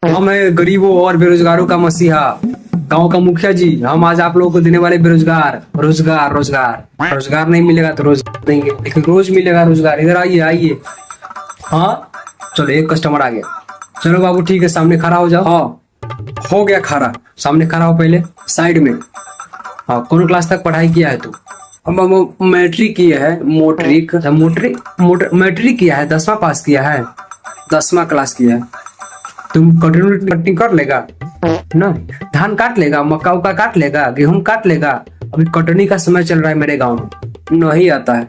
हम है गरीबों और बेरोजगारों का मसीहा, गांव का मुखिया जी। हम आज आप लोगों को देने वाले बेरोजगार रोजगार। रोजगार रोजगार नहीं मिलेगा तो रोज देंगे, लेकिन रोज मिलेगा रोजगार। इधर आइए आइए। हाँ चलो, एक कस्टमर आ गया। चलो बाबू ठीक है, सामने खड़ा हो जाओ। हाँ हो गया खड़ा, सामने खड़ा हो पहले साइड में। हाँ कौन क्लास तक पढ़ाई किया है तू? हम मैट्रिक किया है। मोट्रिक मैट्रिक किया है, 10वां पास किया है, 10वां क्लास किया है। तुम कटिंग कर लेगा ना? धान काट लेगा, मक्का उक्का काट लेगा, गेहूं काट लेगा? अभी कटनी का समय चल रहा है मेरे गांव में, नहीं आता है,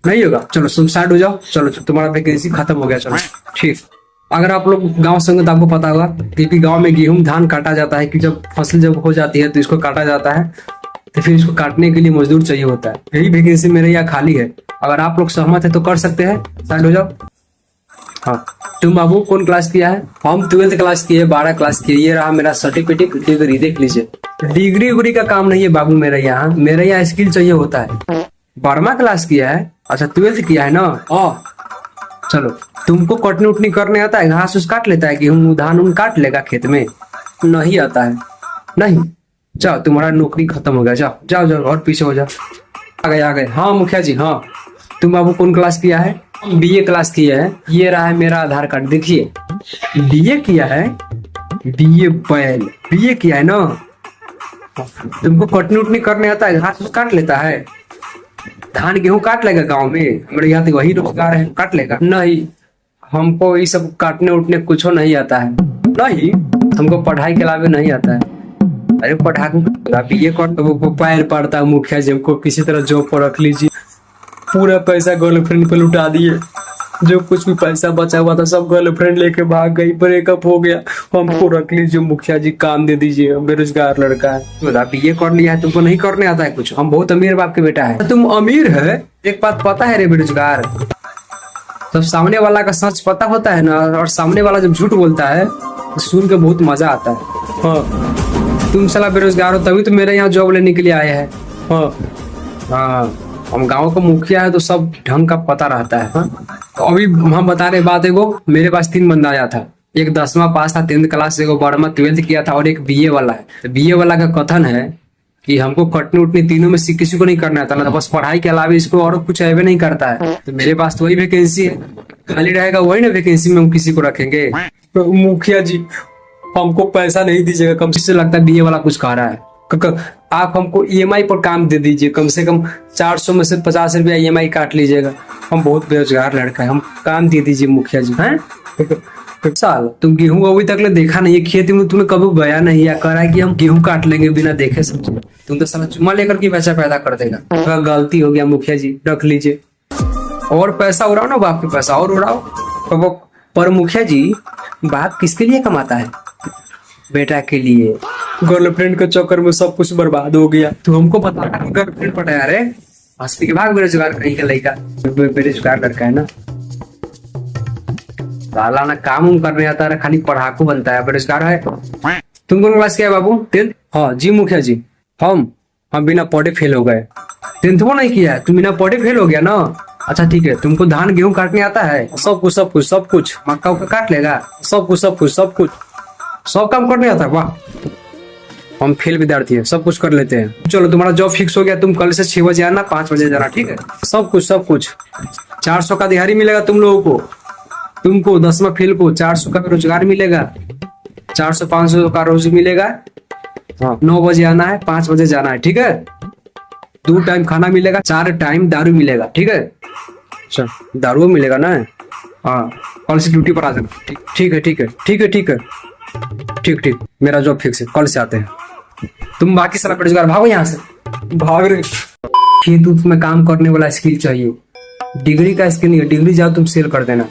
नहीं होगा। चलो तुम साइड हो जाओ। चलो तुम्हारा वैकेंसी खत्म हो गया। चलो ठीक। अगर आप लोग गांव संग तो आपको पता होगा कि गांव में गेहूं धान काटा जाता है कि जब फसल जब हो जाती है तो इसको काटा जाता है, तो फिर इसको काटने के लिए मजदूर चाहिए होता है। यही वैकेंसी मेरे यहाँ खाली है। अगर आप लोग सहमत है तो कर सकते हैं, साइड हो जाओ। हाँ तुम बाबू कौन क्लास किया है? हम 12th क्लास किए, 12 क्लास किए। ये रहा मेरा सर्टिफिकेट, डिग्री देख लीजिए। डिग्री उग्री का काम नहीं है बाबू मेरे यहाँ स्किल चाहिए होता है। 12वां क्लास किया है, अच्छा 12th किया है ना? चलो तुमको कटनी उटनी करने आता है? घास उस काट लेता है, गेहूं धान उन काट लेगा खेत में? नहीं आता है, नहीं। जाओ तुम्हारा नौकरी खत्म हो गया, जाओ जाओ जाओ और पीछे हो जाओ। आ गए। हाँ मुखिया जी। हाँ तुम बाबू कौन क्लास किया है? BA क्लास किया है। ये रहा है मेरा आधार कार्ड, देखिए BA किया है, BA किया है ना? तुमको कटनी उटनी करने आता है? घास काट लेता है, धान गेहूं काट लेगा गांव में? मेरे यहाँ तो वही रोजगार है, काट लेगा? नहीं, हमको ये सब काटने उठने कुछ नहीं आता है। नहीं, हमको पढ़ाई के अलावा नहीं आता है। अरे पढ़ाकू BA कर पैर पड़ता है मुखिया जी, हमको किसी तरह जॉब पर रख लीजिए। पूरा पैसा गर्लफ्रेंड पे लुटा दिए, जो कुछ भी पैसा बचा हुआ था सब गर्लफ्रेंड लेके भाग गई, ब्रेकअप हो गया। हमको रख लीजिए मुखिया जी, काम दे दीजिए, बेरोजगार लड़का है। BA कर लिया है, तुमको नहीं करने आता है कुछ? हम बहुत अमीर बाप के बेटा है। तुम अमीर है, एक बात पता है रे बेरोजगार, जब सामने वाला का सच पता होता है ना, और सामने वाला जब झूठ बोलता है तो सुन के बहुत मजा आता है। हाँ तुम साला बेरोजगार हो तभी तो मेरे यहाँ जॉब लेने के लिए आए हैं। हाँ हम गांव का मुखिया है तो सब ढंग का पता रहता है। तो अभी हम बता रहे बात है, वो मेरे पास 3 बंदा आया था। एक 10वां पास था 10th क्लास से, 12वां 12th किया था, और एक BA वाला है। तो BA वाला का कथन है कि हमको कटनी उटनी तीनों में से किसी को नहीं करना आता, तो बस पढ़ाई के अलावा इसको और कुछ ऐवे नहीं करता है। तो मेरे पास तो वही वैकेंसी है, खाली रहेगा वही ना वैकेंसी में हम किसी को रखेंगे। तो मुखिया जी हमको पैसा नहीं दीजिएगा, कम से लगता है BA वाला कुछ कह रहा है। आप हमको EMI पर काम दे दीजिए, कम से कम 400 में से 50 रुपया EMI काट लीजिएगा। हम बहुत बेरोजगार लड़का है, हम काम दे दीजिए मुखिया जी। हैं साल तुम गेहूं अभी तक ले देखा नहीं है खेत में, तुम्हें कभी गया नहीं या करा है कि हम गेहूं काट लेंगे बिना देखे समझे? तुम तो साला चुम्मा लेकर के पैसा पैदा कर देगा। तो गलती हो गया मुखिया जी, रख लीजिए। और पैसा उड़ाओ ना, बाप के पैसा और उड़ाओ। पर मुखिया जी बाप किसके लिए कमाता है? बेटा के लिए। गर्लफ्रेंड के चक्कर में सब कुछ बर्बाद हो गया। तू हमको बता गर्लफ्रेंड पटाया रे? हंसती के भाग, बेरोजगार कहीं का लड़का, बेरोजगार लड़का है ना, साला ना काम करने आता है, खाली पढ़ाकू बनता है, बेरोजगार है। तुम कौन क्लास किया है बाबू? 10th? हाँ जी मुखिया जी। हम बिना पढ़े फेल हो गए। 10th वो नहीं किया है, तुम बिना पढ़े फेल हो गया ना? अच्छा ठीक है, तुमको धान गेहूं काटने आता है? सब कुछ मक्का उक्का काट लेगा? सब कुछ सब काम करने आता है? वाह, हम फेल विद्यार्थी है, सब कुछ कर लेते हैं। चलो तुम्हारा जॉब फिक्स हो गया, तुम कल से 6 बजे आना, 5 बजे जाना, ठीक है? सब कुछ 400 का दिहाड़ी मिलेगा तुम लोगों को। तुमको 10वां फेल को 400 का रोजगार मिलेगा, 400-500 का रोज मिलेगा। हाँ 9 बजे आना है, 5 बजे जाना है, ठीक है? 2 टाइम खाना मिलेगा, 4 टाइम दारू मिलेगा, ठीक है? अच्छा दारू मिलेगा ना? हाँ कल से ड्यूटी पर आ जाना। ठीक, मेरा जॉब फिक्स है, कल से आते हैं। तुम बाकी सारा बेरोजगार भागो यहाँ से, भाग रहे। खेत में काम करने वाला स्किल चाहिए, डिग्री का स्किल नहीं है। डिग्री जाओ तुम सेल कर देना।